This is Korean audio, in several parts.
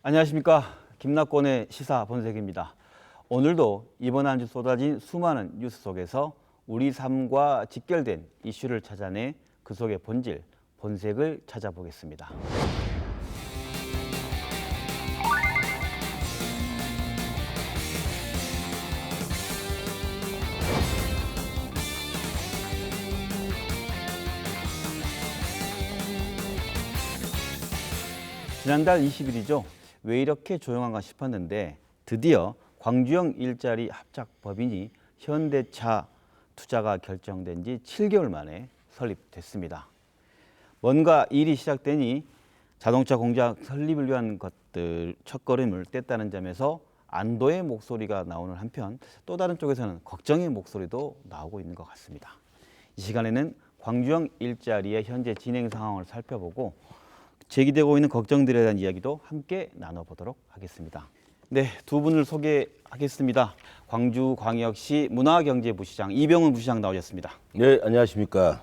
안녕하십니까. 김낙곤의 시사 본색입니다. 오늘도 이번 한 주 쏟아진 수많은 뉴스 속에서 우리 삶과 직결된 이슈를 찾아내 그 속의 본질, 본색을 찾아보겠습니다. 지난달 20일이죠. 왜 이렇게 조용한가 싶었는데 드디어 광주형 일자리 합작 법인이 현대차 투자가 결정된 지 7개월 만에 설립됐습니다. 뭔가 일이 시작되니 자동차 공장 설립을 위한 것들 첫걸음을 뗐다는 점에서 안도의 목소리가 나오는 한편 또 다른 쪽에서는 걱정의 목소리도 나오고 있는 것 같습니다. 이 시간에는 광주형 일자리의 현재 진행 상황을 살펴보고 제기되고 있는 걱정들에 대한 이야기도 함께 나눠보도록 하겠습니다. 네, 두 분을 소개하겠습니다. 광주광역시 문화경제부시장 이병훈 부시장 나오셨습니다. 네, 안녕하십니까.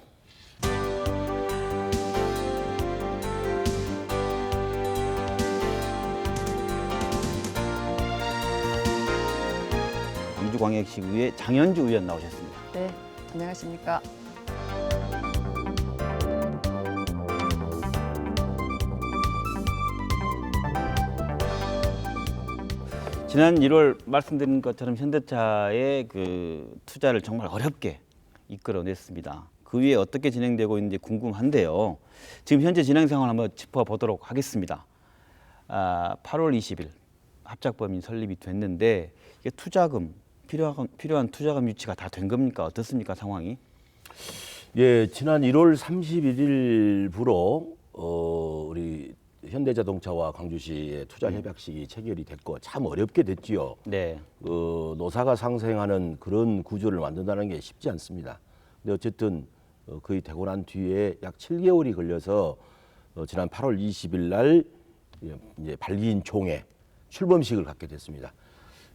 광주광역시의회 장현주 의원 나오셨습니다. 네, 안녕하십니까. 지난 1월 말씀드린 것처럼 현대차의 그 투자를 정말 어렵게 이끌어냈습니다. 그 위에 어떻게 진행되고 있는지 궁금한데요. 지금 현재 진행 상황을 한번 짚어보도록 하겠습니다. 8월 20일 합작법인 설립이 됐는데 이게 투자금, 필요한 투자금 유치가 다 된 겁니까? 어떻습니까? 상황이? 예, 지난 1월 31일부로 우리 현대자동차와 광주시의 투자 협약식이 체결이 됐고 참 어렵게 됐지요. 네. 노사가 상생하는 그런 구조를 만든다는 게 쉽지 않습니다. 근데 어쨌든 거의 되고 난 뒤에 약 7개월이 걸려서 지난 8월 20일 날 이제 발기인 총회 출범식을 갖게 됐습니다.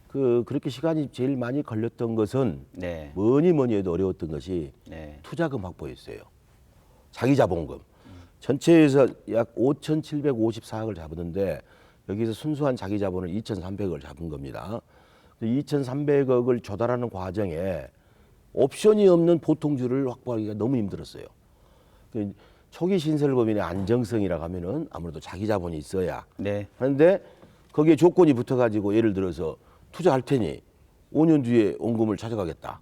그렇게 시간이 제일 많이 걸렸던 것은 네. 뭐니 해도 어려웠던 것이 네. 투자금 확보였어요. 자기자본금. 전체에서 약 5,754억을 잡았는데 여기서 순수한 자기자본을 2,300억을 잡은 겁니다. 2,300억을 조달하는 과정에 옵션이 없는 보통주를 확보하기가 너무 힘들었어요. 초기 신설법인의 안정성이라고 하면은 아무래도 자기자본이 있어야 네. 하는데 거기에 조건이 붙어가지고 예를 들어서 투자할 테니 5년 뒤에 원금을 찾아가겠다.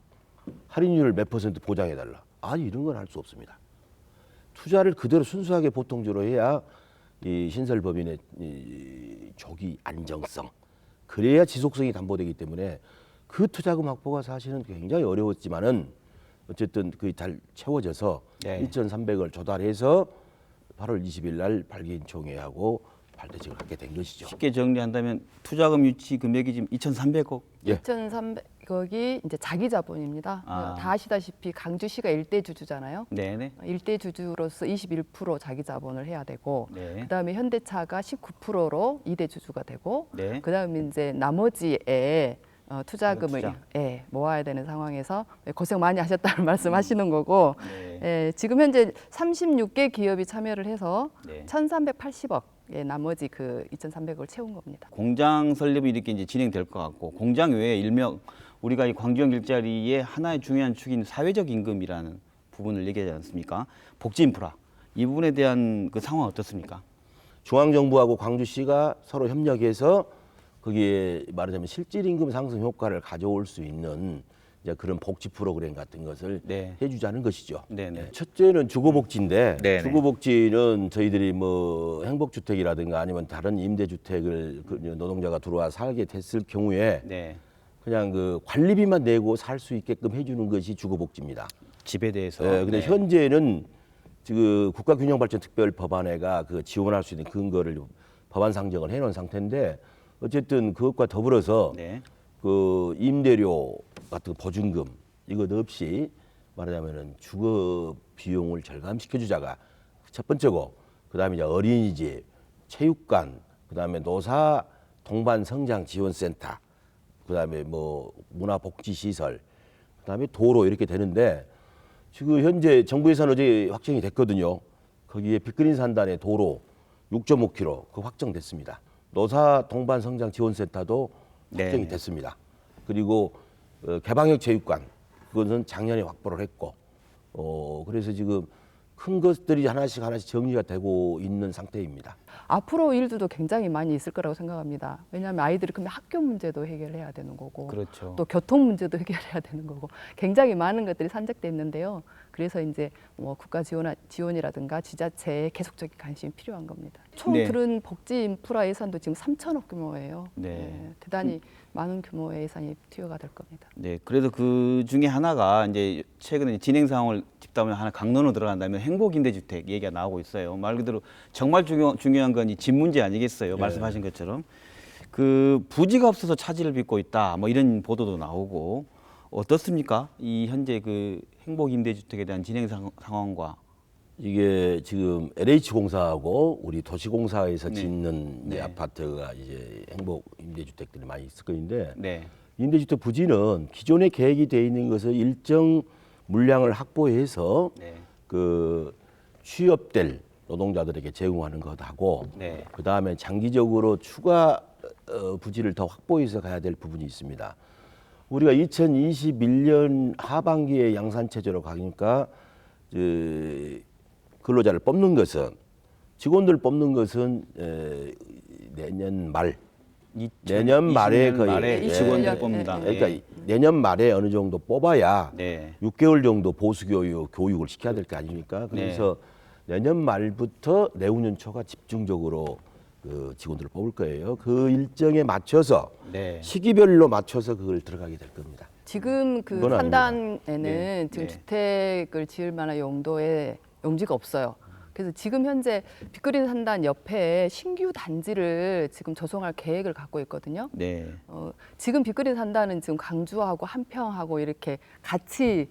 할인율을 몇 % 보장해달라. 아니 이런 건 할 수 없습니다. 투자를 그대로 순수하게 보통주로 해야 이 신설법인의 이 조기 안정성, 그래야 지속성이 담보되기 때문에 그 투자금 확보가 사실은 굉장히 어려웠지만은 어쨌든 그게 잘 채워져서 네. 2,300을 조달해서 8월 20일 날 발기인 총회하고 발대식을 하게 된 것이죠. 쉽게 정리한다면 투자금 유치 금액이 지금 2,300억. 예. 2,300억이 이제 자기 자본입니다. 다 아시다시피 강주시가 일대 주주잖아요. 네네. 일대 주주로서 21% 자기 자본을 해야 되고, 네. 그다음에 현대차가 19%로 2대 주주가 되고, 네. 그다음에 이제 나머지에 투자금을 투자. 모아야 되는 상황에서 고생 많이 하셨다는 말씀하시는 거고, 네. 지금 현재 36개 기업이 참여를 해서 네. 1,380억. 나머지 그 2,300억을 채운 겁니다. 공장 설립이 이렇게 이제 진행될 것 같고 공장 외에 일명 우리가 이 광주형 일자리의 하나의 중요한 축인 사회적 임금이라는 부분을 얘기하지 않습니까? 복지 인프라 이 부분에 대한 그 상황 어떻습니까? 중앙정부하고 광주시가 서로 협력해서 거기에 말하자면 실질 임금 상승 효과를 가져올 수 있는 이제 그런 복지 프로그램 같은 것을 네. 해주자는 것이죠. 네네. 첫째는 주거복지인데 네네. 주거복지는 저희들이 뭐 행복주택이라든가 아니면 다른 임대주택을 노동자가 들어와 살게 됐을 경우에 네. 그냥 그 관리비만 내고 살 수 있게끔 해주는 것이 주거복지입니다. 집에 대해서. 네, 근데 현재는 지금 국가균형발전특별법안회가 그 지원할 수 있는 근거를 법안 상정을 해놓은 상태인데 어쨌든 그것과 더불어서 네. 그 임대료 같은 보증금 이것 없이 말하자면은 주거 비용을 절감시켜 주자가 첫 번째고, 그다음에 이제 어린이집, 체육관, 그다음에 노사 동반 성장 지원센터, 그다음에 뭐 문화복지시설, 그다음에 도로 이렇게 되는데 지금 현재 정부 예산 어제 확정이 됐거든요. 거기에 빅그린 산단의 도로 6.5km 그 확정됐습니다. 노사 동반 성장 지원센터도 확정이 네. 됐습니다. 그리고 개방형 체육관 그것은 작년에 확보를 했고 그래서 지금 큰 것들이 하나씩 정리가 되고 있는 상태입니다. 앞으로 일들도 굉장히 많이 있을 거라고 생각합니다. 왜냐하면 아이들이 크면 학교 문제도 해결해야 되는 거고 그렇죠. 또 교통 문제도 해결해야 되는 거고 굉장히 많은 것들이 산적돼 있는데요. 그래서 이제 뭐 국가 지원이라든가 지자체의 계속적인 관심이 필요한 겁니다. 총 네. 들은 복지 인프라 예산도 지금 3천억 규모예요. 네. 대단히 많은 규모의 예산이 투여가 될 겁니다. 네, 그래서 그 중에 하나가 이제 최근에 진행 상황을 짚다 하나 강론으로 들어간다면 행복임대주택 얘기가 나오고 있어요. 말 그대로 정말 중요한 건 이 집 문제 아니겠어요? 말씀하신 것처럼 그 부지가 없어서 차질을 빚고 있다. 뭐 이런 보도도 나오고 어떻습니까? 이 현재 그 행복임대주택에 대한 진행 상황과 이게 지금 LH공사하고 우리 도시공사에서 네. 짓는 이제 네. 아파트가 이제 행복 임대주택들이 많이 있을 건데 네, 임대주택 부지는 기존에 계획이 돼 있는 것을 일정 물량을 확보해서 네, 그 취업될 노동자들에게 제공하는 것하고 네. 그 다음에 장기적으로 추가 부지를 더 확보해서 가야 될 부분이 있습니다. 우리가 2021년 하반기에 양산체제로 가니까 근로자를 뽑는 것은 직원들 뽑는 것은 내년 말 내년 말에 거의 말에 예, 직원들 예, 뽑는다. 예, 그러니까 내년 말에 어느 정도 뽑아야 네. 6개월 정도 보수 교육을 시켜야 될 거 아닙니까? 그래서 내년 말부터 내후년 초가 집중적으로 그 직원들을 뽑을 거예요. 그 일정에 맞춰서 네. 시기별로 맞춰서 그걸 들어가게 될 겁니다. 지금 그 그건 산단에는 네. 지금 네. 주택을 지을 만한 용지가 없어요. 그래서 지금 현재 빅그린 산단 옆에 신규 단지를 지금 조성할 계획을 갖고 있거든요. 네. 지금 빅그린 산단은 지금 강주하고 한평하고 이렇게 같이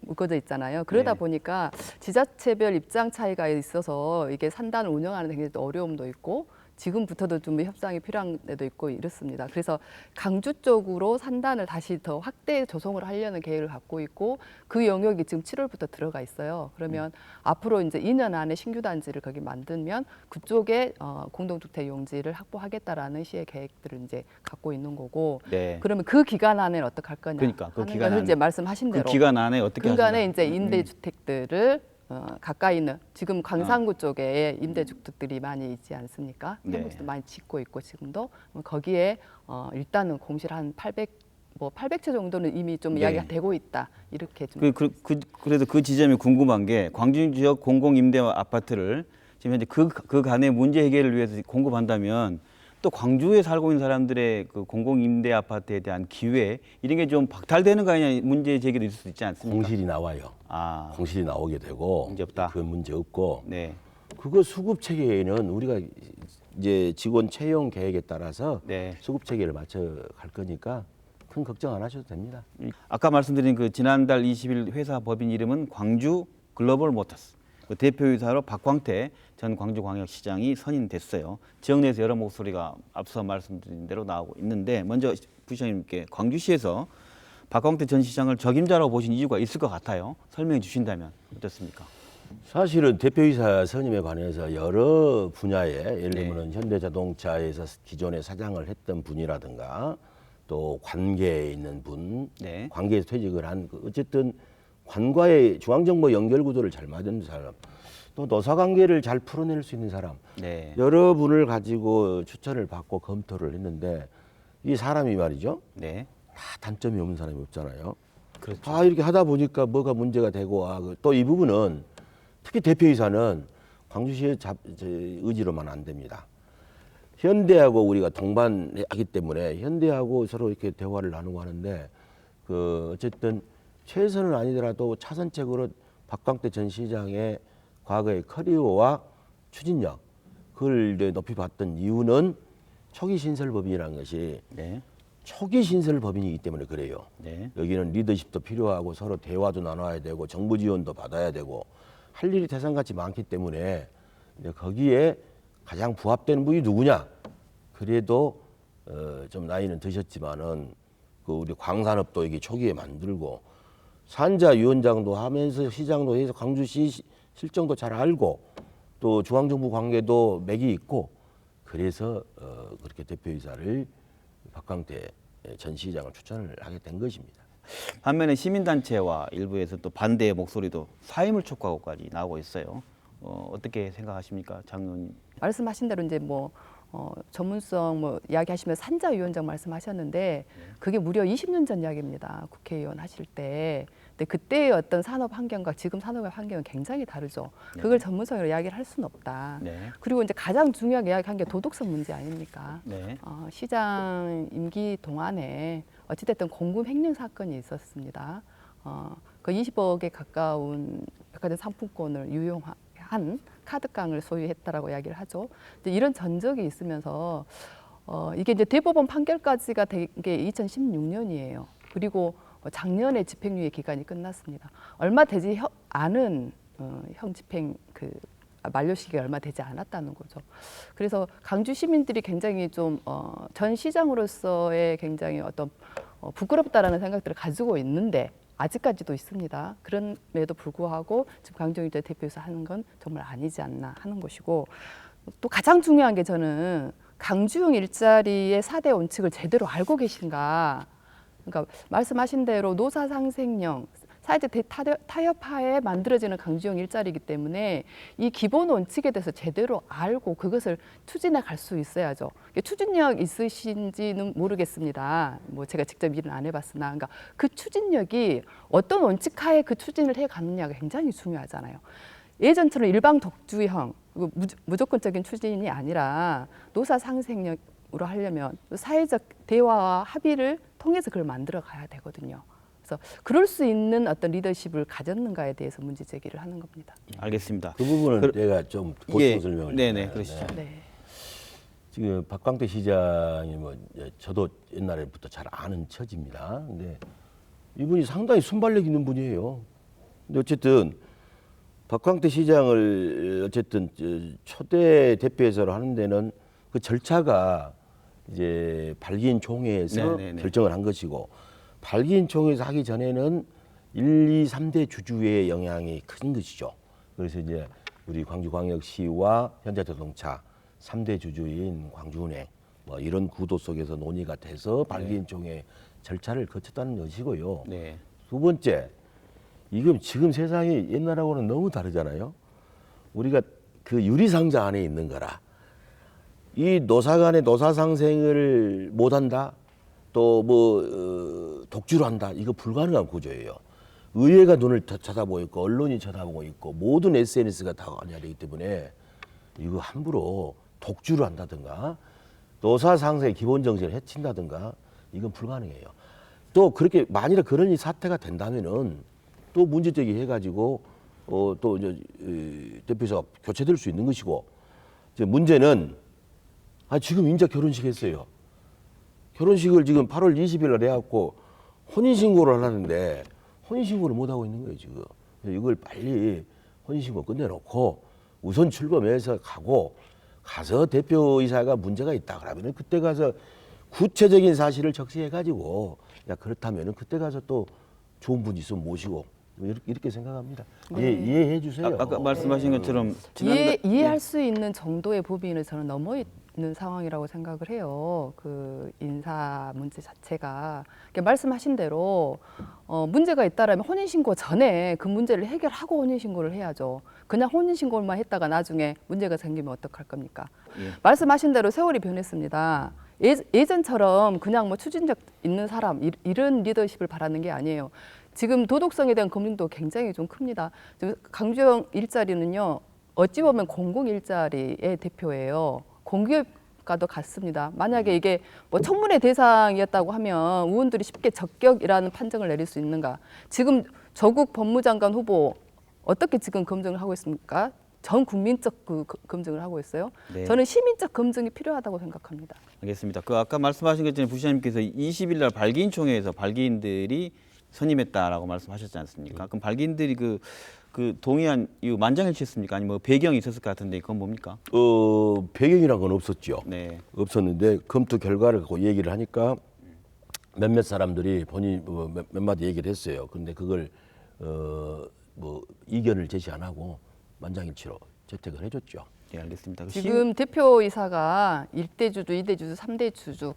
묶어져 있잖아요. 그러다 네. 보니까 지자체별 입장 차이가 있어서 이게 산단을 운영하는 데 굉장히 또 어려움도 있고 지금부터도 좀 협상이 필요한 데도 있고 이렇습니다. 그래서 강주 쪽으로 산단을 다시 더 확대 조성을 하려는 계획을 갖고 있고 그 영역이 지금 7월부터 들어가 있어요. 그러면 앞으로 이제 2년 안에 신규 단지를 거기 만들면 그쪽에 공동주택 용지를 확보하겠다라는 시의 계획들을 이제 갖고 있는 거고. 네. 그러면 그 기간 안에 어떻게 할 거냐 그러니까 그 하는 기간 거는 안에 이제 말씀하신 그 대로 기간 안에 어떻게 그간에 하신다? 이제 임대주택들을 가까이 있는 지금 광산구 쪽에 임대주택들이 많이 있지 않습니까? 네. 한국에서도 많이 짓고 있고 지금도 거기에 일단은 공실 한 800채 정도는 이미 좀 네. 이야기가 되고 있다 이렇게 좀 그래도 그 지점이 궁금한 게 광주 지역 공공임대 아파트를 지금 현재 그 간의 문제 해결을 위해서 공급한다면 또 광주에 살고 있는 사람들의 그 공공임대 아파트에 대한 기회 이런 게 좀 박탈되는 거 아니냐 문제 제기도 있을 수 있지 않습니까? 공실이 나와요. 아, 공실이 나오게 되고 문제 없다. 그 문제 없고 네, 그거 수급 체계에는 우리가 이제 직원 채용 계획에 따라서 네. 수급 체계를 맞춰 갈 거니까 큰 걱정 안 하셔도 됩니다. 아까 말씀드린 그 지난달 20일 회사 법인 이름은 광주 글로벌 모터스. 그 대표이사로 박광태 전 광주광역시장이 선임됐어요. 지역 내에서 여러 목소리가 앞서 말씀드린 대로 나오고 있는데 먼저 부시장님께 광주시에서 박광태 전 시장을 적임자라고 보신 이유가 있을 것 같아요. 설명해 주신다면 어떻습니까? 사실은 대표이사 선임에 관해서 여러 분야에 예를 네. 들면 현대자동차에서 기존에 사장을 했던 분이라든가 또 관계에 있는 분, 네. 관계에서 퇴직을 한 어쨌든 관과의 중앙정보 연결 구도를 잘 맞는 사람, 또 노사관계를 잘 풀어낼 수 있는 사람, 네. 여러 분을 가지고 추천을 받고 검토를 했는데 이 사람이 말이죠. 네. 다 단점이 없는 사람이 없잖아요. 그렇죠. 다 이렇게 하다 보니까 뭐가 문제가 되고 또 이 부분은 특히 대표이사는 광주시의 의지로만 안 됩니다. 현대하고 우리가 동반하기 때문에 현대하고 서로 이렇게 대화를 나누고 하는데 그 어쨌든 최선은 아니더라도 차선책으로 박광태 전 시장의 과거의 커리어와 추진력 그걸 이제 높이 봤던 이유는 초기 신설 법인이라는 것이 네. 초기 신설 법인이기 때문에 그래요. 네. 여기는 리더십도 필요하고 서로 대화도 나눠야 되고 정부 지원도 받아야 되고 할 일이 태산같이 많기 때문에 이제 거기에 가장 부합되는 분이 누구냐? 그래도 좀 나이는 드셨지만은 그 우리 광산업도 여기 초기에 만들고 산자위원장도 하면서 시장도 해서 광주시 실정도 잘 알고 또 중앙정부 관계도 맥이 있고 그래서 그렇게 대표이사를 박광태 전 시장을 추천을 하게 된 것입니다. 반면에 시민단체와 일부에서 또 반대의 목소리도 사임을 촉구하고까지 나오고 있어요. 어떻게 생각하십니까, 장 의원님? 말씀하신 대로 이제 뭐 전문성 뭐 이야기하시면서 산자위원장 말씀하셨는데 그게 무려 20년 전 이야기입니다. 국회의원 하실 때. 근데 그때의 어떤 산업 환경과 지금 산업의 환경은 굉장히 다르죠. 그걸 전문성으로 이야기를 할 수는 없다. 네. 그리고 이제 가장 중요하게 이야기한 게 도덕성 문제 아닙니까? 네. 시장 임기 동안에 어찌됐든 공금 횡령 사건이 있었습니다. 그 20억에 가까운 백화점 상품권을 유용한 카드깡을 소유했다라고 이야기를 하죠. 근데 이런 전적이 있으면서 이게 이제 대법원 판결까지가 된 게 2016년이에요. 그리고 작년에 집행유예 기간이 끝났습니다. 얼마 되지 않은 형 집행 만료 시기가 얼마 되지 않았다는 거죠. 그래서 강주 시민들이 굉장히 좀 전 시장으로서의 굉장히 어떤 부끄럽다라는 생각들을 가지고 있는데 아직까지도 있습니다. 그럼에도 불구하고 지금 강정일자 대표에서 하는 건 정말 아니지 않나 하는 것이고 또 가장 중요한 게 저는 강주용 일자리의 4대 원칙을 제대로 알고 계신가. 그러니까 말씀하신 대로 노사상생령 사회적 타협하에 만들어지는 강주용 일자리이기 때문에 이 기본 원칙에 대해서 제대로 알고 그것을 추진해 갈 수 있어야죠. 추진력 있으신지는 모르겠습니다. 뭐 제가 직접 일은 안 해봤으나, 그러니까 그 추진력이 어떤 원칙 하에 그 추진을 해 가느냐가 굉장히 중요하잖아요. 예전처럼 일방 독주형, 무조건적인 추진이 아니라 노사상생력으로 하려면 사회적 대화와 합의를 통해서 그걸 만들어 가야 되거든요. 그래서 그럴 수 있는 어떤 리더십을 가졌는가에 대해서 문제 제기를 하는 겁니다. 알겠습니다. 그 부분은 내가 좀 보충 설명을 네네, 드려요. 그러시죠. 네. 지금 박광태 시장이 뭐 저도 옛날부터 잘 아는 처지입니다. 근데 이분이 상당히 순발력 있는 분이에요. 근데 어쨌든 박광태 시장을 어쨌든 초대 대표이사로 하는 데는 그 절차가 이제 발기인 총회에서 네네네. 결정을 한 것이고 발기인 총회에서 하기 전에는 1, 2, 3대 주주의 영향이 큰 것이죠. 그래서 이제 우리 광주광역시와 현대자동차 3대 주주인 광주은행 뭐 이런 구도 속에서 논의가 돼서 발기인 총회 절차를 거쳤다는 것이고요. 네. 두 번째, 이건 지금 세상이 옛날하고는 너무 다르잖아요. 우리가 그 유리상자 안에 있는 거라. 이 노사 간의 노사상생을 못한다, 또 뭐 독주를 한다, 이거 불가능한 구조예요. 의회가 눈을 쳐다보고 있고 언론이 쳐다보고 있고 모든 SNS가 다 관여되기 때문에 이거 함부로 독주를 한다든가 노사상생의 기본 정신을 해친다든가 이건 불가능해요. 또 그렇게 만일에 그런 사태가 된다면은 또 문제제기 해가지고 또 이제 대표이사가 교체될 수 있는 것이고, 이제 문제는 지금 인자 결혼식 했어요. 결혼식을 지금 8월 20일 날 해갖고 혼인신고를 하는데 혼인신고를 못 하고 있는 거예요 지금. 이걸 빨리 혼인신고 끝내놓고 우선 출범해서 가서 대표이사가 문제가 있다 그러면은 그때 가서 구체적인 사실을 적시해가지고 야 그렇다면은 그때 가서 또 좋은 분 있으면 모시고 이렇게 생각합니다. 이해해 주세요. 아까 말씀하신 것처럼 이해할 수 있는 정도의 법인을 저는 넘어 있는 상황이라고 생각을 해요. 그 인사 문제 자체가 그러니까 말씀하신 대로 문제가 있다라면 혼인신고 전에 그 문제를 해결하고 혼인신고를 해야죠. 그냥 혼인신고만 했다가 나중에 문제가 생기면 어떡할 겁니까? 말씀하신 대로 세월이 변했습니다. 예전처럼 그냥 뭐 추진력 있는 사람 이런 리더십을 바라는 게 아니에요. 지금 도덕성에 대한 검증도 굉장히 좀 큽니다. 지금 강주영 일자리는요, 어찌 보면 공공 일자리의 대표예요. 공기업과도 같습니다. 만약에 이게 뭐 청문회 대상이었다고 하면 의원들이 쉽게 적격이라는 판정을 내릴 수 있는가? 지금 조국 법무장관 후보 어떻게 지금 검증을 하고 있습니까? 전 국민적 검증을 하고 있어요. 네. 저는 시민적 검증이 필요하다고 생각합니다. 알겠습니다. 그 아까 말씀하신 것처럼 부시장님께서 20일 날 발기인 총회에서 발기인들이 선임했다라고 말씀하셨지 않습니까? 그럼 발기인들이 그 동의한 이유 만장일치였습니까? 아니면 뭐 배경이 있었을 것 같은데 그건 뭡니까? 배경이란 건 없었죠. 네. 없었는데 검토 결과를 갖고 얘기를 하니까 몇몇 사람들이 본인 몇 마디 얘기를 했어요. 근데 그걸 뭐 이견을 제시 안 하고 만장일치로 채택을 해줬죠. 네, 알겠습니다. 지금 대표이사가 1대 주주, 2대 주주, 3대 주주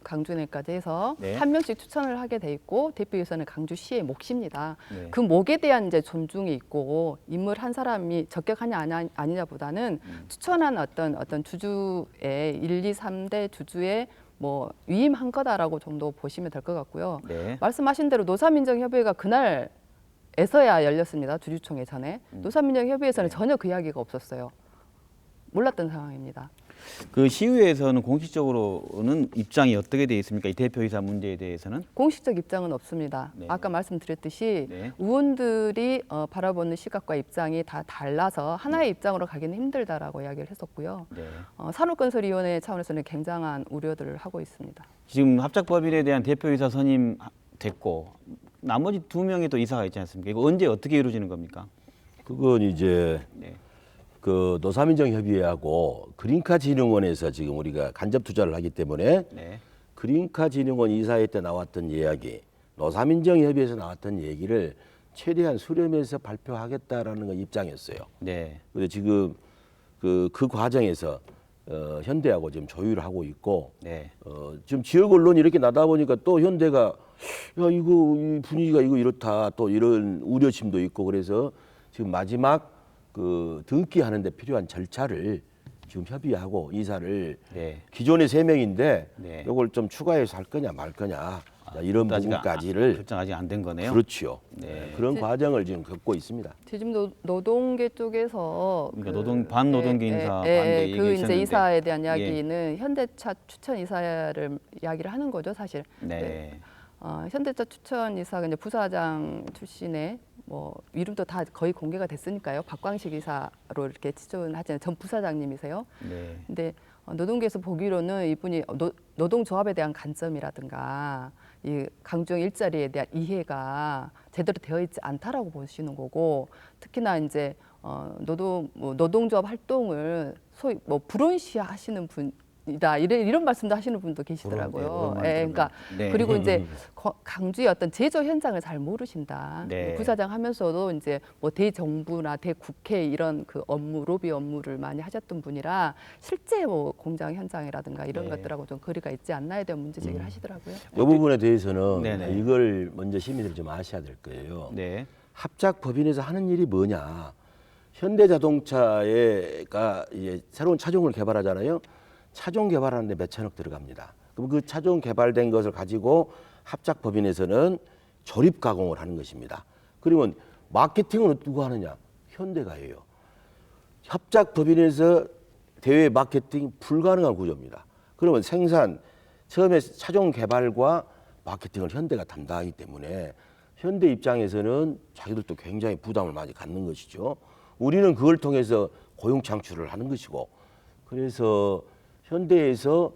강주내까지 해서 네. 한 명씩 추천을 하게 돼 있고 대표이사는 강주시의 몫입니다. 네. 그 몫에 대한 이제 존중이 있고 인물 한 사람이 적격하냐 아니냐보다는 추천한 어떤 주주의 1, 2, 3대 주주의 뭐 위임한 거다라고 정도 보시면 될 것 같고요. 네. 말씀하신 대로 노사민정협의회가 그날에서야 열렸습니다. 주주총회 전에. 노사민정협의회에서는 전혀 그 이야기가 없었어요. 몰랐던 상황입니다. 그 시의회에서는 공식적으로는 입장이 어떻게 돼 있습니까? 이 대표이사 문제에 대해서는? 공식적 입장은 없습니다. 네. 아까 말씀드렸듯이 네. 의원들이 바라보는 시각과 입장이 다 달라서 하나의 입장으로 가기는 힘들다라고 이야기를 했었고요. 네. 산업건설위원회 차원에서는 굉장한 우려들을 하고 있습니다. 지금 합작법인에 대한 대표이사 선임 됐고 나머지 2명의 또 이사가 있지 않습니까? 이거 언제 어떻게 이루어지는 겁니까? 그건 이제 네. 그 노사민정협의회하고 그린카진흥원에서 지금 우리가 간접 투자를 하기 때문에 네. 그린카진흥원 이사회 때 나왔던 이야기, 노사민정협의회에서 나왔던 얘기를 최대한 수렴해서 발표하겠다라는 건 입장이었어요. 네. 근데 지금 그 과정에서 현대하고 지금 조율을 하고 있고 네. 지금 지역 언론이 이렇게 나다 보니까 또 현대가 야 이거 이 분위기가 이거 이렇다 또 이런 우려심도 있고 그래서 지금 마지막 그 등기하는 데 필요한 절차를 지금 협의하고 이사를 네. 기존에 3명인데 네. 이걸 좀 추가해서 할 거냐 말 거냐 이런 부분까지를 결정 아직 안 된 거네요. 그렇죠. 네. 그런 과정을 지금 겪고 있습니다. 지금 노동계 쪽에서 그러니까 반노동계 인사 반대 그 이제 얘기하셨는데. 이사에 대한 이야기는 현대차 추천 이사를 이야기를 하는 거죠, 사실. 네. 현대차 추천 이사가 이제 부사장 출신의 뭐 이름도 다 거의 공개가 됐으니까요. 박광식 이사로 이렇게 치존하잖아요. 전 부사장님이세요. 네. 근데 노동계에서 보기로는 이분이 노동조합에 대한 관점이라든가 이 강주영 일자리에 대한 이해가 제대로 되어 있지 않다라고 보시는 거고 특히나 이제 노동조합 활동을 소위 뭐 불온시하시는 분이다 이런 말씀도 하시는 분도 계시더라고요. 그런 그러니까 네. 그리고 이제 강주의 어떤 제조 현장을 잘 모르신다. 네. 부사장 하면서도 이제 뭐 대정부나 대국회 이런 그 업무 로비 업무를 많이 하셨던 분이라 실제 뭐 공장 현장이라든가 이런 네. 것들하고 좀 거리가 있지 않나에 대한 문제 제기를 하시더라고요. 이 부분에 대해서는 네네. 이걸 먼저 시민들이 좀 아셔야 될 거예요. 네. 합작법인에서 하는 일이 뭐냐? 현대자동차가 이제 새로운 차종을 개발하잖아요. 차종 개발하는데 몇천억 들어갑니다. 그럼 그 차종 개발된 것을 가지고 합작법인에서는 조립 가공을 하는 것입니다. 그러면 마케팅은 누가 하느냐? 현대가 해요. 합작법인에서 대외 마케팅 불가능한 구조입니다. 그러면 생산, 처음에 차종 개발과 마케팅을 현대가 담당하기 때문에 현대 입장에서는 자기들도 굉장히 부담을 많이 갖는 것이죠. 우리는 그걸 통해서 고용 창출을 하는 것이고 그래서 현대에서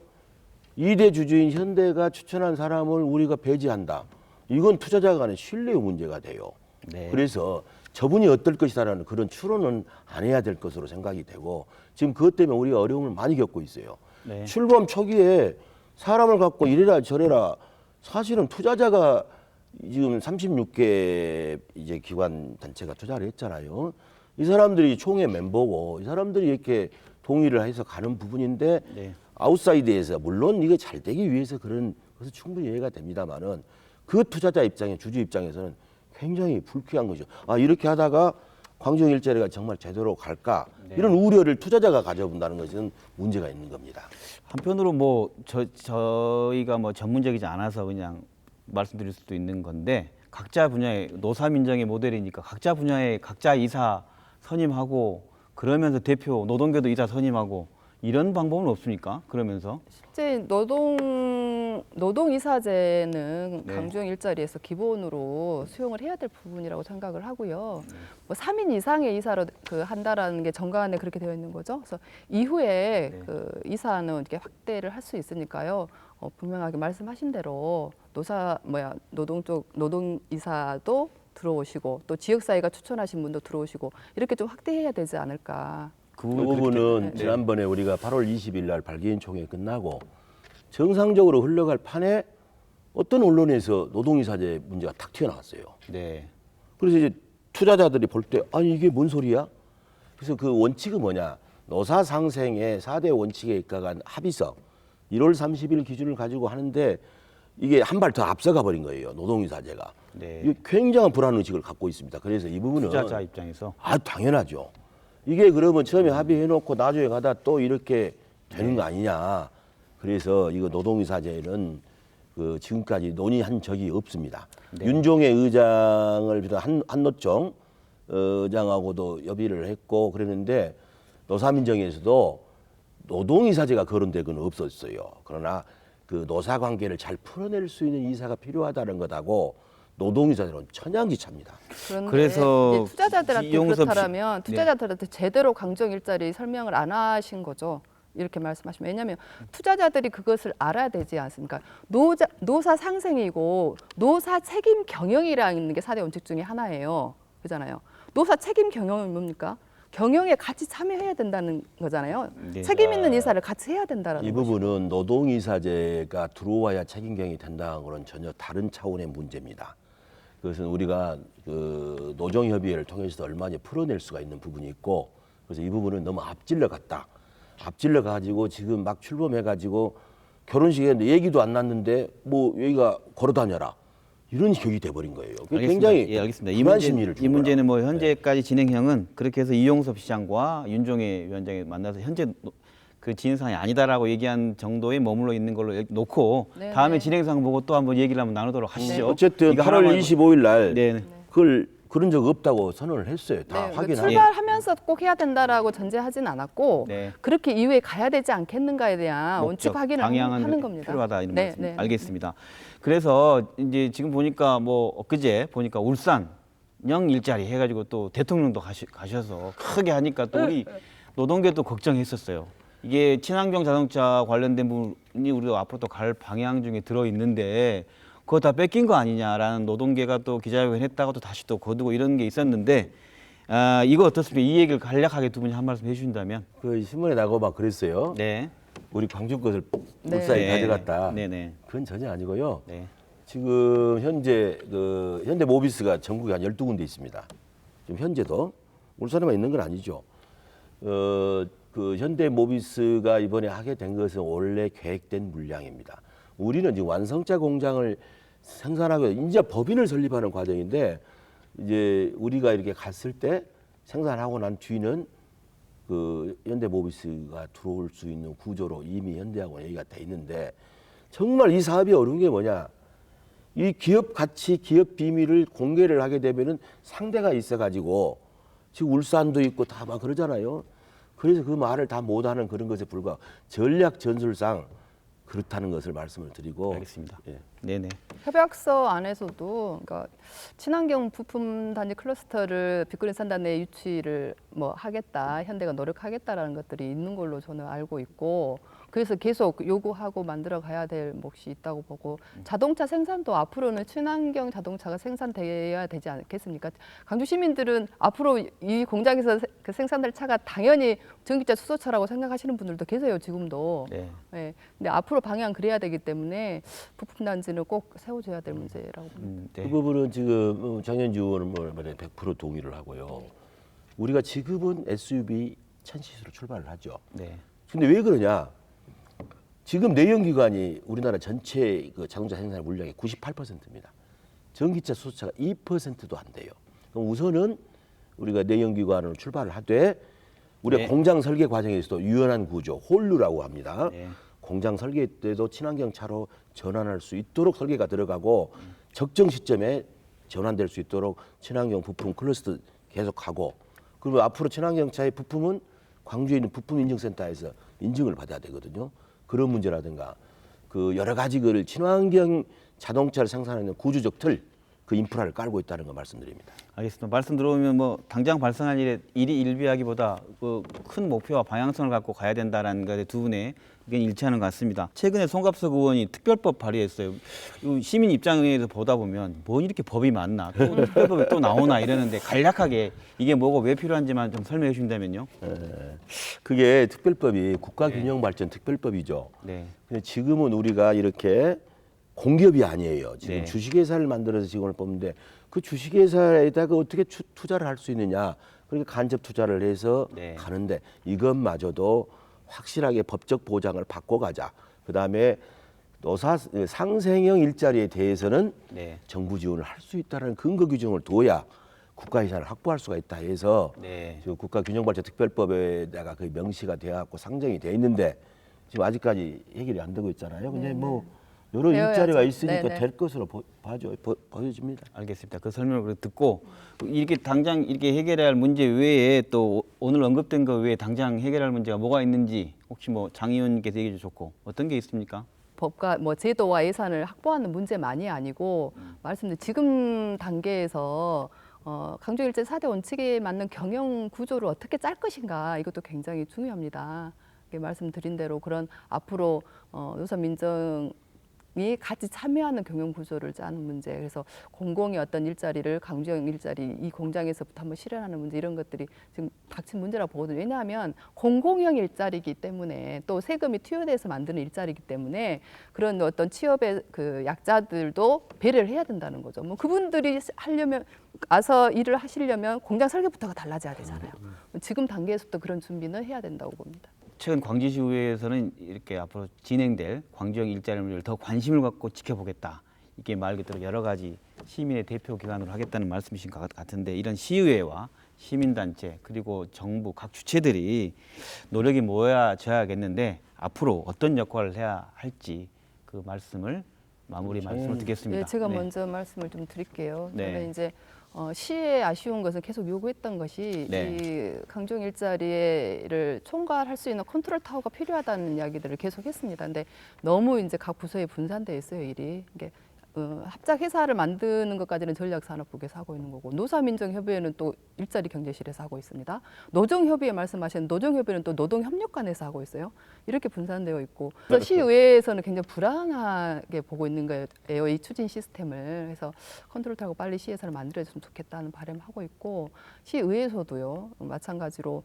2대 주주인 현대가 추천한 사람을 우리가 배제한다. 이건 투자자 간의 신뢰의 문제가 돼요. 네. 그래서 저분이 어떨 것이다라는 그런 추론은 안 해야 될 것으로 생각이 되고 지금 그것 때문에 우리가 어려움을 많이 겪고 있어요. 네. 출범 초기에 사람을 갖고 이래라 저래라 사실은 투자자가 지금 36개 이제 기관 단체가 투자를 했잖아요. 이 사람들이 총회 멤버고 이 사람들이 이렇게 동의를 해서 가는 부분인데 네. 아웃사이드에서 물론 이게 잘 되기 위해서 그런 것은 충분히 이해가 됩니다만은 그 투자자 입장에 주주 입장에서는 굉장히 불쾌한 거죠. 아 이렇게 하다가 광주형 일자리가 정말 제대로 갈까 네. 이런 우려를 투자자가 가져본다는 것은 문제가 있는 겁니다. 한편으로 뭐 저희가 뭐 전문적이지 않아서 그냥 말씀드릴 수도 있는 건데 각자 분야의 노사민정의 모델이니까 각자 분야에 각자 이사 선임하고 그러면서 대표 노동계도 이사 선임하고 이런 방법은 없습니까? 그러면서 실제 노동이사제는 네. 강주형 일자리에서 기본으로 수용을 해야 될 부분이라고 생각을 하고요. 뭐 3인 이상의 이사로 한다라는 게 정가안에 그렇게 되어 있는 거죠. 그래서 이후에 네. 그 이사는 이렇게 확대를 할 수 있으니까요. 분명하게 말씀하신 대로 노동이사도 들어오시고 또 지역사회가 추천하신 분도 들어오시고 이렇게 좀 확대해야 되지 않을까. 그 부분은 지난번에 우리가 8월 20일 날 발기인 총회 끝나고 정상적으로 흘러갈 판에 어떤 언론에서 노동이사제 문제가 탁 튀어나왔어요. 네. 그래서 이제 투자자들이 볼 때 아니 이게 뭔 소리야? 그래서 그 원칙은 뭐냐? 노사 상생의 4대 원칙에 입각한 합의서 1월 30일 기준을 가지고 하는데 이게 한 발 더 앞서가 버린 거예요. 노동이사제가. 네. 이게 굉장한 불안 의식을 갖고 있습니다. 그래서 이 부분은 투자자 입장에서 당연하죠. 이게 그러면 처음에 합의해놓고 나중에 가다 또 이렇게 되는 거 아니냐. 그래서 이거 노동이사제는 그 지금까지 논의한 적이 없습니다. 네. 윤종혜 의장을 비롯한 한노총 의장하고도 협의를 했고 그랬는데 노사민정에서도 노동이사제가 거론된 건 없었어요. 그러나 그 노사 관계를 잘 풀어낼 수 있는 이사가 필요하다는 것하고 노동이사제는 천양지차입니다. 그런데 그래서 이제 투자자들한테 이용섭 씨- 그렇다면 네. 투자자들한테 제대로 강정 일자리 설명을 안 하신 거죠. 이렇게 말씀하시면 왜냐하면 투자자들이 그것을 알아야 되지 않습니까? 노사 상생이고 노사 책임 경영이라는 게 4대 원칙 중에 하나예요. 그잖아요. 노사 책임 경영은 뭡니까? 경영에 같이 참여해야 된다는 거잖아요. 네. 책임 있는 이사를 같이 해야 된다라는 이 거죠. 부분은 노동이사제가 들어와야 책임경이 된다는 것은 전혀 다른 차원의 문제입니다. 그것은 우리가 그 노정협의회를 통해서 얼마나 풀어낼 수가 있는 부분이 있고 그래서 이 부분은 너무 앞질러 갔다. 앞질러 가지고 지금 막 출범해가지고 결혼식에 했는데 얘기도 안 났는데 뭐 여기가 걸어다녀라. 이런 격이 돼버린 거예요. 그게 알겠습니다. 굉장히 예, 알겠습니다. 불안 심리를 이 문제는 뭐 현재까지 진행형은 그렇게 해서 이용섭 시장과 윤종혜 위원장이 만나서 현재 그 진행상이 아니다라고 얘기한 정도에 머물러 있는 걸로 놓고 네, 다음에 네. 진행상 보고 또 한번 얘기를 한번 나누도록 하시죠. 어쨌든 이거 8월 하나만 25일 날 네. 그걸 그런 적 없다고 선언을 했어요. 다 네, 확인하고. 출발하면서 꼭 해야 된다라고 전제하진 않았고 네. 그렇게 이후에 가야 되지 않겠는가에 대한 원칙 목적, 확인을 방향은 하는 겁니다. 필요하다 이런 네, 말씀. 네. 알겠습니다. 그래서 이제 지금 보니까 뭐 엊그제 보니까 울산 영 일자리 해가지고 또 대통령도 가셔서 크게 하니까 또 우리 노동계도 걱정했었어요. 이게 친환경 자동차 관련된 부분이 우리도 앞으로 또 갈 방향 중에 들어 있는데 그거 다 뺏긴 거 아니냐라는 노동계가 또 기자회견 했다가 또 다시 또 거두고 이런 게 있었는데 이거 어떻습니까? 이 얘기를 간략하게 두 분이 한 말씀 해주신다면. 그 신문에 나고 막 그랬어요. 네. 우리 광주 것을 네. 울산에 가져갔다. 네네. 그건 전혀 아니고요. 네. 지금 현재 그 현대 모비스가 전국에 한 12군데 있습니다. 지금 현재도 울산에만 있는 건 아니죠. 그 현대 모비스가 이번에 하게 된 것은 원래 계획된 물량입니다. 우리는 지금 완성차 공장을 생산하고 이제 법인을 설립하는 과정인데 이제 우리가 이렇게 갔을 때 생산하고 난 뒤는 그 현대 모비스가 들어올 수 있는 구조로 이미 현대하고 얘기가 돼 있는데 정말 이 사업이 어려운 게 뭐냐? 이 기업 가치, 기업 비밀을 공개를 하게 되면은 상대가 있어가지고 지금 울산도 있고 다 막 그러잖아요. 그래서 그 말을 다 못하는 그런 것에 불과하고 전략 전술상 그렇다는 것을 말씀을 드리고 알겠습니다. 예. 네네. 협약서 안에서도 그러니까 친환경 부품 단지 클러스터를 빅그린 산단 내 유치를 뭐 하겠다, 현대가 노력하겠다라는 것들이 있는 걸로 저는 알고 있고 그래서 계속 요구하고 만들어 가야 될 몫이 있다고 보고 자동차 생산도 앞으로는 친환경 자동차가 생산돼야 되지 않겠습니까? 강주 시민들은 앞으로 이 공장에서 그 생산될 차가 당연히 전기차 수소차라고 생각하시는 분들도 계세요 지금도. 네. 네. 근데 앞으로 방향 그래야 되기 때문에 부품 단지는 꼭 세워줘야 될 문제라고 봅니다. 그 네. 부분은 지금 정현주 의원은 뭐 100% 동의를 하고요. 우리가 지금은 SUV 1000cc로 출발을 하죠. 네. 근데 왜 그러냐? 지금 내연기관이 우리나라 전체 그 자동차 생산 물량의 98%입니다. 전기차, 수소차가 2%도 안 돼요. 그럼 우선은 우리가 내연기관으로 출발을 하되 우리가 네. 공장 설계 과정에서도 유연한 구조, 홀류라고 합니다. 네. 공장 설계 때도 친환경 차로 전환할 수 있도록 설계가 들어가고 적정 시점에 전환될 수 있도록 친환경 부품 클러스터 계속하고 그리고 앞으로 친환경 차의 부품은 광주에 있는 부품 인증센터에서 인증을 받아야 되거든요. 그런 문제라든가 그 여러 가지 그 친환경 자동차를 생산하는 구조적 틀, 그 인프라를 깔고 있다는 거 말씀드립니다. 알겠습니다. 말씀 들어오면 뭐 당장 발생할 일이 일비하기보다 그 큰 목표와 방향성을 갖고 가야 된다는 것에 두 분의 의견이 일치하는 것 같습니다. 최근에 송갑석 의원이 특별법 발의했어요. 이 시민 입장에서 보다 보면 뭐 이렇게 법이 많나 또 특별법이 또 나오나 이러는데 간략하게 이게 뭐고 왜 필요한지만 좀 설명해 주신다면요. 그게 특별법이 국가균형발전 특별법이죠. 네. 근데 지금은 우리가 이렇게 공기업이 아니에요. 지금 네. 주식회사를 만들어서 직원을 뽑는데 그 주식회사에다가 어떻게 투자를 할 수 있느냐. 그러니까 간접 투자를 해서 네. 가는데 이것마저도 확실하게 법적 보장을 받고 가자. 그다음에 노사 상생형 일자리에 대해서는 네. 정부 지원을 할 수 있다는 근거 규정을 둬야 국가 예산을 확보할 수가 있다 해서 네. 지금 국가균형발전특별법에다가 그 명시가 되어갖고 상정이 돼 있는데 지금 아직까지 해결이 안 되고 있잖아요. 근데 네, 뭐 여러 되어야죠. 일자리가 있으니까 네, 네. 될 것으로 보여집니다. 알겠습니다. 그 설명을 듣고 이렇게 당장 이렇게 해결해야 할 문제 외에 또 오늘 언급된 거 외에 당장 해결할 문제가 뭐가 있는지 혹시 뭐 장 의원님께서 얘기해 주셨고 어떤 게 있습니까? 법과 뭐 제도와 예산을 확보하는 문제만이 아니고 말씀드린 지금 단계에서 강조일제 4대 원칙에 맞는 경영 구조를 어떻게 짤 것인가 이것도 굉장히 중요합니다. 말씀드린 대로 그런 앞으로 노사민정이 같이 참여하는 경영 구조를 짜는 문제, 그래서 공공의 어떤 일자리를 강조형 일자리 이 공장에서부터 한번 실현하는 문제 이런 것들이 지금 닥친 문제라고 보거든요. 왜냐하면 공공형 일자리이기 때문에 또 세금이 투여돼서 만드는 일자리이기 때문에 그런 어떤 취업의 그 약자들도 배려를 해야 된다는 거죠. 뭐 그분들이 하려면 와서 일을 하시려면 공장 설계부터가 달라져야 되잖아요. 지금 단계에서부터 그런 준비는 해야 된다고 봅니다. 최근 광주시의회에서는 이렇게 앞으로 진행될 광주형 일자리 문제를 더 관심을 갖고 지켜보겠다. 이게 말 그대로 여러 가지 시민의 대표 기관으로 하겠다는 말씀이신 것 같은데 이런 시의회와 시민단체 그리고 정부 각 주체들이 노력이 모여져야겠는데 앞으로 어떤 역할을 해야 할지 그 말씀을 마무리 말씀을 듣겠습니다. 네, 제가 네. 먼저 말씀을 좀 드릴게요. 네. 저는 이제 시의 아쉬운 것은 계속 요구했던 것이 네. 이 강종 일자리를 총괄할 수 있는 컨트롤 타워가 필요하다는 이야기들을 계속했습니다. 근데 너무 이제 각 부서에 분산돼 있어요 일이. 이게 합작 회사를 만드는 것까지는 전략산업국에서 하고 있는 거고 노사민정협의회는 또 일자리 경제실에서 하고 있습니다. 노정협의회 말씀하신 노정협의회는 또 노동협력관에서 하고 있어요. 이렇게 분산되어 있고 그래서 시의회에서는 굉장히 불안하게 보고 있는 거예요. 이 추진 시스템을. 그래서 컨트롤 타고 빨리 시에서는 만들어줬으면 좋겠다는 바람을 하고 있고 시의회에서도요 마찬가지로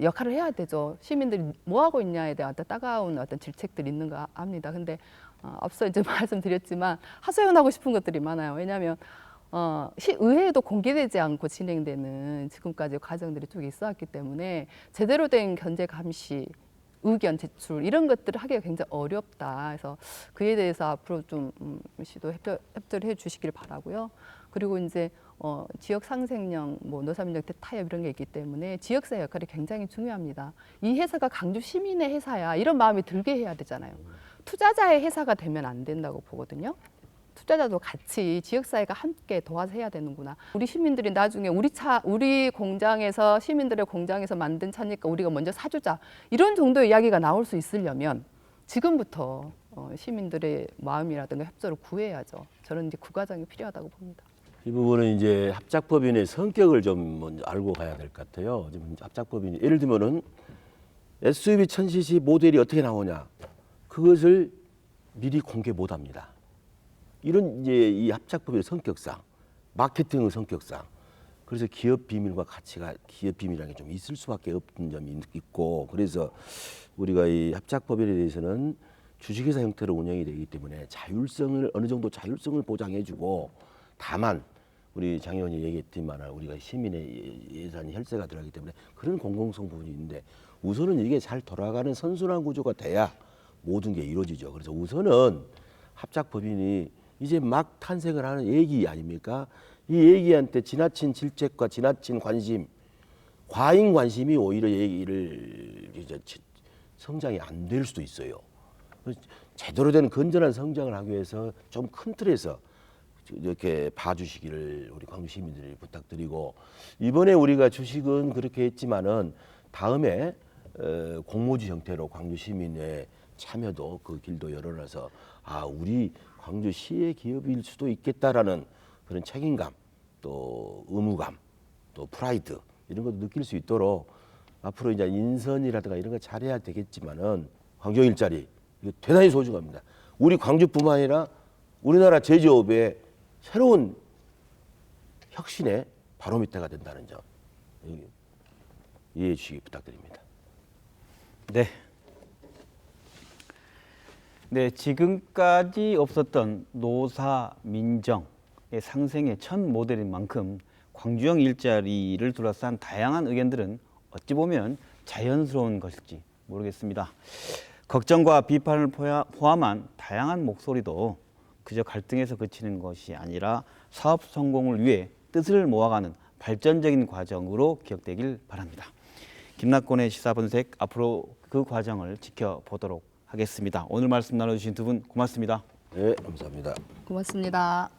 역할을 해야 되죠. 시민들이 뭐 하고 있냐에 대한 어떤 따가운 어떤 질책들이 있는 거 압니다. 근데 앞서 이제 말씀드렸지만 하소연하고 싶은 것들이 많아요. 왜냐하면 시의회에도 공개되지 않고 진행되는 지금까지 과정들이 쭉 있어왔기 때문에 제대로 된 견제 감시, 의견 제출 이런 것들을 하기가 굉장히 어렵다. 그래서 그에 대해서 앞으로 좀 시도 협조를 해주시길 바라고요. 그리고 이제 지역 상생령, 뭐 노사민정 타협 이런 게 있기 때문에 지역사회 역할이 굉장히 중요합니다. 이 회사가 강주 시민의 회사야 이런 마음이 들게 해야 되잖아요. 투자자의 회사가 되면 안 된다고 보거든요. 투자자도 같이 지역사회가 함께 도와서 해야 되는구나. 우리 시민들이 나중에 우리 공장에서 시민들의 공장에서 만든 차니까 우리가 먼저 사주자. 이런 정도의 이야기가 나올 수 있으려면 지금부터 시민들의 마음이라든가 협조를 구해야죠. 저는 이제 그 과정이 필요하다고 봅니다. 이 부분은 이제 합작법인의 성격을 좀 먼저 알고 가야 될 것 같아요. 지금 합작법인이 예를 들면은 SUV 1000cc 모델이 어떻게 나오냐 그것을 미리 공개 못합니다. 이런 이제 이 합작법의 성격상, 마케팅의 성격상, 그래서 기업 비밀과 가치가 기업 비밀이라는 게 좀 있을 수밖에 없는 점이 있고, 그래서 우리가 이 합작법인에 대해서는 주식회사 형태로 운영이 되기 때문에 자율성을 어느 정도 자율성을 보장해주고, 다만 우리 장 의원이 얘기했지만 우리가 시민의 예산 혈세가 들어가기 때문에 그런 공공성 부분이 있는데 우선은 이게 잘 돌아가는 선순환 구조가 돼야 모든 게 이루어지죠. 그래서 우선은 합작법인이 이제 막 탄생을 하는 얘기 아닙니까? 이 얘기한테 지나친 질책과 지나친 관심, 과잉 관심이 오히려 얘기를 이제 성장이 안 될 수도 있어요. 제대로 된 건전한 성장을 하기 위해서 좀 큰 틀에서 이렇게 봐주시기를 우리 광주 시민들이 부탁드리고, 이번에 우리가 주식은 그렇게 했지만은 다음에 공모주 형태로 광주 시민의 참여도 그 길도 열어놔서 우리 광주시의 기업일 수도 있겠다라는 그런 책임감, 또 의무감, 또 프라이드 이런 것도 느낄 수 있도록 앞으로 이제 인선이라든가 이런 거 잘해야 되겠지만은 광주 일자리 이거 대단히 소중합니다. 우리 광주뿐만 아니라 우리나라 제조업의 새로운 혁신의 바로미터가 된다는 점 이해해 주시기 부탁드립니다. 네. 네, 지금까지 없었던 노사 민정 상생의 첫 모델인 만큼 광주형 일자리를 둘러싼 다양한 의견들은 어찌 보면 자연스러운 것일지 모르겠습니다. 걱정과 비판을 포함한 다양한 목소리도 그저 갈등에서 그치는 것이 아니라 사업 성공을 위해 뜻을 모아가는 발전적인 과정으로 기억되길 바랍니다. 김낙곤의 시사분석, 앞으로 그 과정을 지켜보도록 하겠습니다. 오늘 말씀 나눠주신 두 분 고맙습니다. 네, 감사합니다. 고맙습니다.